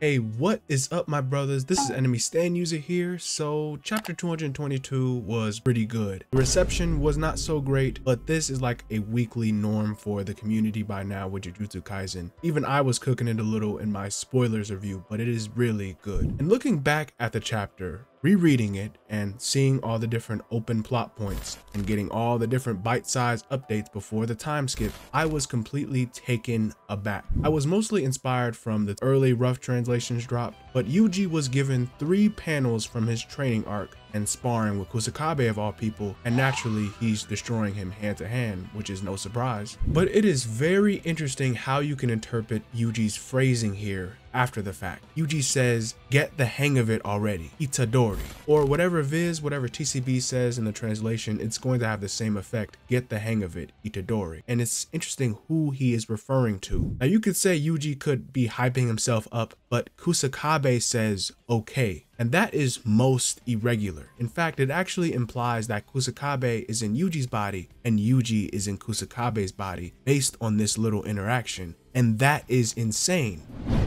Hey, what is up, my brothers? This is Enemy Stand User here. So chapter 222 was pretty good. The reception was not so great, but this is like a weekly norm for the community by now with Jujutsu Kaisen. Even I was cooking it a little in my spoilers review, but it is really good. And looking back at the chapter, rereading it and seeing all the different open plot points and getting all the different bite-sized updates before the time skip, I was completely taken aback. I was mostly inspired from the early rough translations dropped, but Yuji was given 3 panels from his training arc and sparring with Kusakabe of all people, and naturally he's destroying him hand to hand, which is no surprise. But it is very interesting how you can interpret Yuji's phrasing here after the fact. Yuji says, "Get the hang of it already, Itadori," or whatever Viz, whatever TCB says in the translation, it's going to have the same effect, "Get the hang of it, Itadori." And it's interesting who he is referring to. Now you could say Yuji could be hyping himself up, but Kusakabe says, "Okay." And that is most irregular. In fact, it actually implies that Kusakabe is in Yuji's body and Yuji is in Kusakabe's body based on this little interaction. And that is insane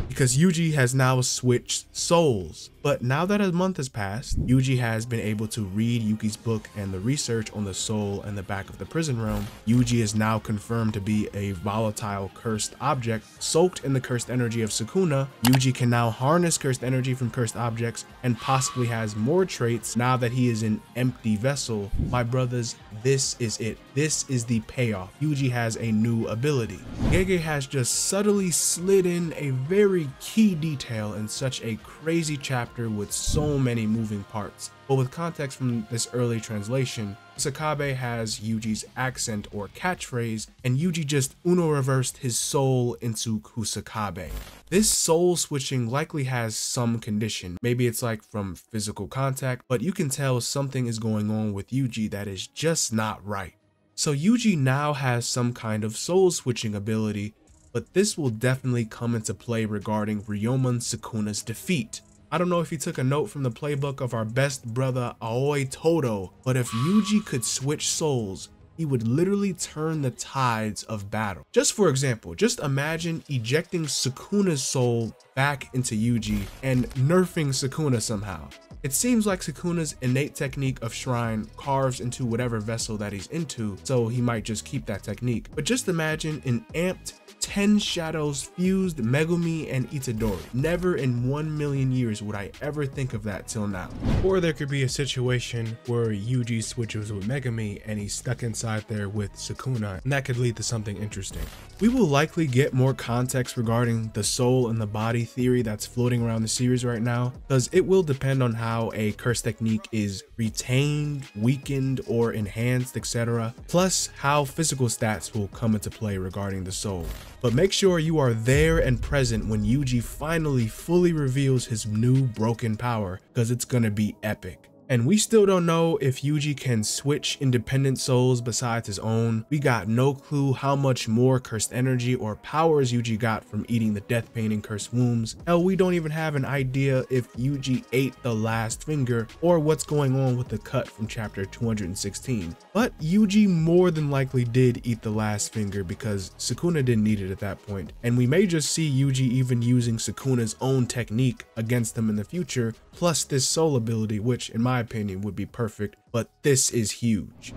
because Yuji has now switched souls. But now that a month has passed, Yuji has been able to read Yuki's book and the research on the soul in the back of the prison realm. Yuji is now confirmed to be a volatile cursed object soaked in the cursed energy of Sukuna. Yuji can now harness cursed energy from cursed objects and possibly has more traits now that he is an empty vessel. My brothers, this is it. This is the payoff. Yuji has a new ability. Gege has just subtly slid in a very key detail in such a crazy chapter with so many moving parts. But with context from this early translation, Kusakabe has Yuji's accent or catchphrase, and Yuji just Uno reversed his soul into Kusakabe. This soul switching likely has some condition. Maybe it's like from physical contact, but you can tell something is going on with Yuji that is just not right. So Yuji now has some kind of soul switching ability, but this will definitely come into play regarding Ryomon Sukuna's defeat. I don't know if he took a note from the playbook of our best brother Aoi Todo, but if Yuji could switch souls, he would literally turn the tides of battle. Just for example, just imagine ejecting Sukuna's soul back into Yuji and nerfing Sukuna somehow. It seems like Sukuna's innate technique of shrine carves into whatever vessel that he's into, so he might just keep that technique. But just imagine an amped 10 shadows fused Megumi and Itadori. Never in 1,000,000 years would I ever think of that till now. Or there could be a situation where Yuji switches with Megumi and he's stuck inside there with Sukuna, and that could lead to something interesting. We will likely get more context regarding the soul and the body theory that's floating around the series right now, because it will depend on how a curse technique is retained, weakened, or enhanced, etc. Plus how physical stats will come into play regarding the soul. But make sure you are there and present when Yuji finally fully reveals his new broken power, because it's gonna be epic. And we still don't know if Yuji can switch independent souls besides his own. We got no clue how much more cursed energy or powers Yuji got from eating the death pain and cursed wombs. Hell, we don't even have an idea if Yuji ate the last finger or what's going on with the cut from chapter 216. But Yuji more than likely did eat the last finger because Sukuna didn't need it at that point. And we may just see Yuji even using Sukuna's own technique against them in the future, plus this soul ability, which in my opinion would be perfect, but this is huge.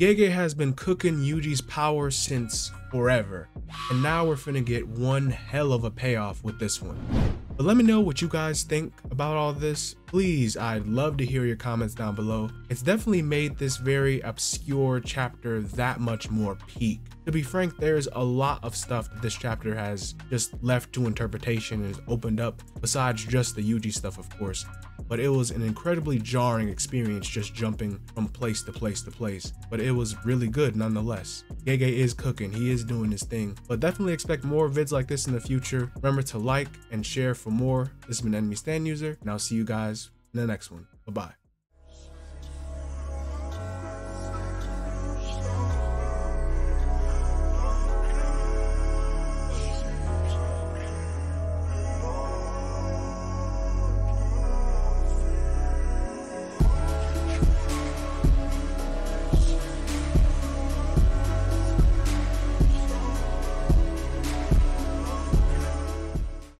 Gege has been cooking Yuji's power since forever, and now we're finna get one hell of a payoff with this one. But let me know what you guys think about all this. Please, I'd love to hear your comments down below. It's definitely made this very obscure chapter that much more peak. To be frank, there's a lot of stuff that this chapter has just left to interpretation and has opened up, besides just the Yuji stuff, of course. But it was an incredibly jarring experience just jumping from place to place to place. But it was really good nonetheless. Gege is cooking, he is doing his thing. But definitely expect more vids like this in the future. Remember to like and share for more. This has been Enemy Stand User, and I'll see you guys in the next one. Bye-bye.